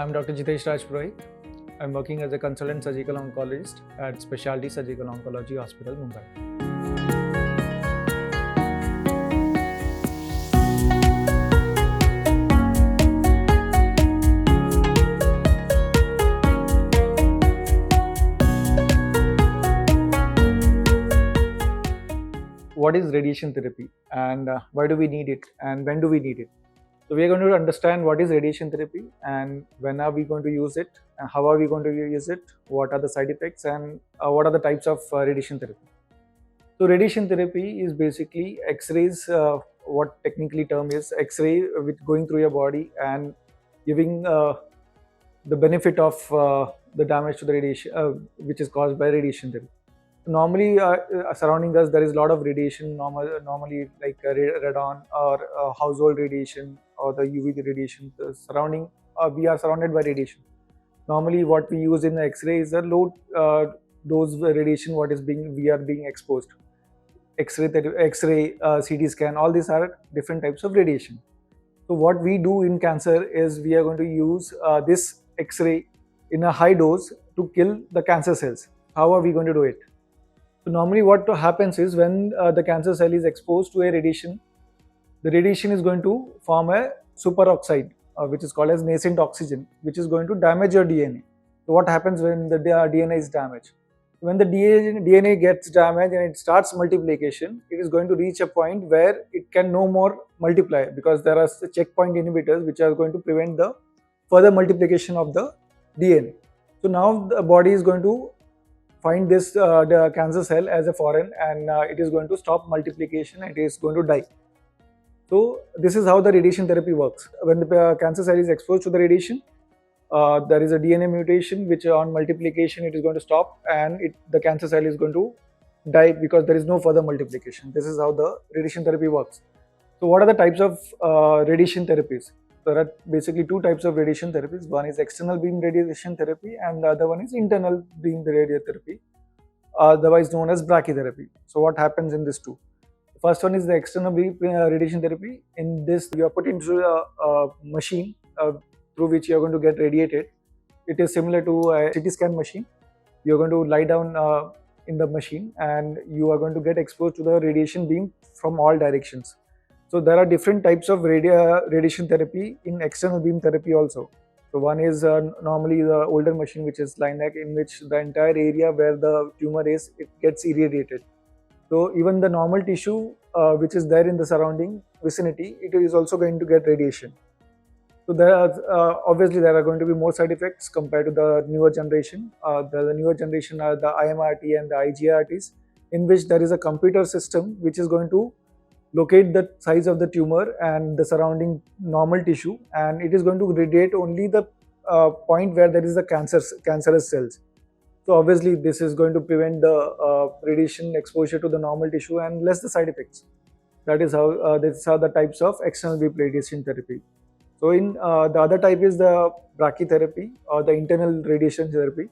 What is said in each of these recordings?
I'm Dr. Jitesh Rajpurohit. I'm working as a consultant surgical oncologist at Specialty Surgical Oncology Hospital, Mumbai. What is radiation therapy and why do we need it and when do we need it? So we are going to understand what is radiation therapy and when are we going to use it and how are we going to use it, what are the side effects and what are the types of radiation therapy. So radiation therapy is basically X-rays, what technically term is X-ray with going through your body and giving the benefit of the damage to the radiation which is caused by radiation therapy. Normally surrounding us there is a lot of radiation, normally like radon or household radiation or the UV radiation. The surrounding we are surrounded by radiation. Normally what we use in the X-ray is a low dose radiation what is we are being exposed. X-ray, CT scan, all these are different types of radiation. So what we do in cancer is we are going to use this X-ray in a high dose to kill the cancer cells. How are we going to do it? So normally what happens is when the cancer cell is exposed to a radiation, the radiation is going to form a superoxide which is called as nascent oxygen, which is going to damage your DNA. So what happens when the DNA is damaged? When the DNA gets damaged and it starts multiplication, it is going to reach a point where it can no more multiply because there are checkpoint inhibitors which are going to prevent the further multiplication of the DNA. So now the body is going to find this the cancer cell as a foreign and it is going to stop multiplication and it is going to die. So this is how the radiation therapy works. When the cancer cell is exposed to the radiation, there is a DNA mutation which on multiplication it is going to stop and the cancer cell is going to die because there is no further multiplication. This is how the radiation therapy works. So what are the types of radiation therapies? There are basically two types of radiation therapies. One is external beam radiation therapy and the other one is internal beam radiotherapy, otherwise known as brachytherapy. So what happens in this two? The first one is the external beam radiation therapy. In this you are put into a machine through which you are going to get radiated. It is similar to a CT scan machine. You are going to lie down in the machine and you are going to get exposed to the radiation beam from all directions. So there are different types of radiation therapy in external beam therapy also. So one is normally the older machine which is LINAC, in which the entire area where the tumor is, it gets irradiated. So even the normal tissue which is there in the surrounding vicinity, it is also going to get radiation. So there are obviously there are going to be more side effects compared to the newer generation. The newer generation are the IMRT and the IGRTs, in which there is a computer system which is going to locate the size of the tumor and the surrounding normal tissue, and it is going to radiate only the point where there is the cancerous cells. So obviously this is going to prevent the radiation exposure to the normal tissue and less the side effects. That is how these are the types of external beam radiation therapy. So in the other type is the brachytherapy or the internal radiation therapy.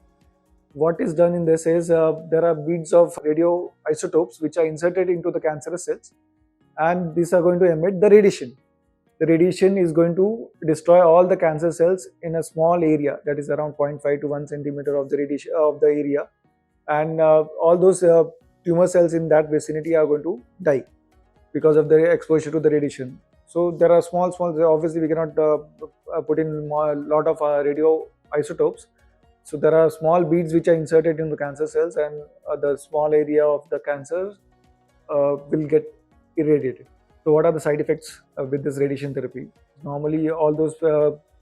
What is done in this is there are beads of radioisotopes which are inserted into the cancerous cells, and these are going to emit the radiation. The radiation is going to destroy all the cancer cells in a small area, that is around 0.5 to 1 centimeter of the radiation of the area, and all those tumor cells in that vicinity are going to die because of the exposure to the radiation. So there are small, obviously we cannot put in a lot of radioisotopes. So there are small beads which are inserted in the cancer cells, and the small area of the cancer will get irradiated. So what are the side effects with this radiation therapy? Normally all those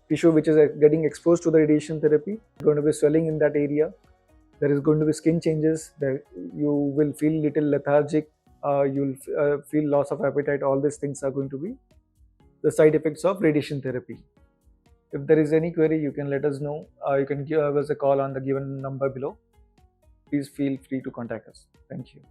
tissue which is getting exposed to the radiation therapy, going to be swelling in that area. There is going to be skin changes. You will feel little lethargic. You will feel loss of appetite. All these things are going to be the side effects of radiation therapy. If there is any query, you can let us know. You can give us a call on the given number below. Please feel free to contact us. Thank you.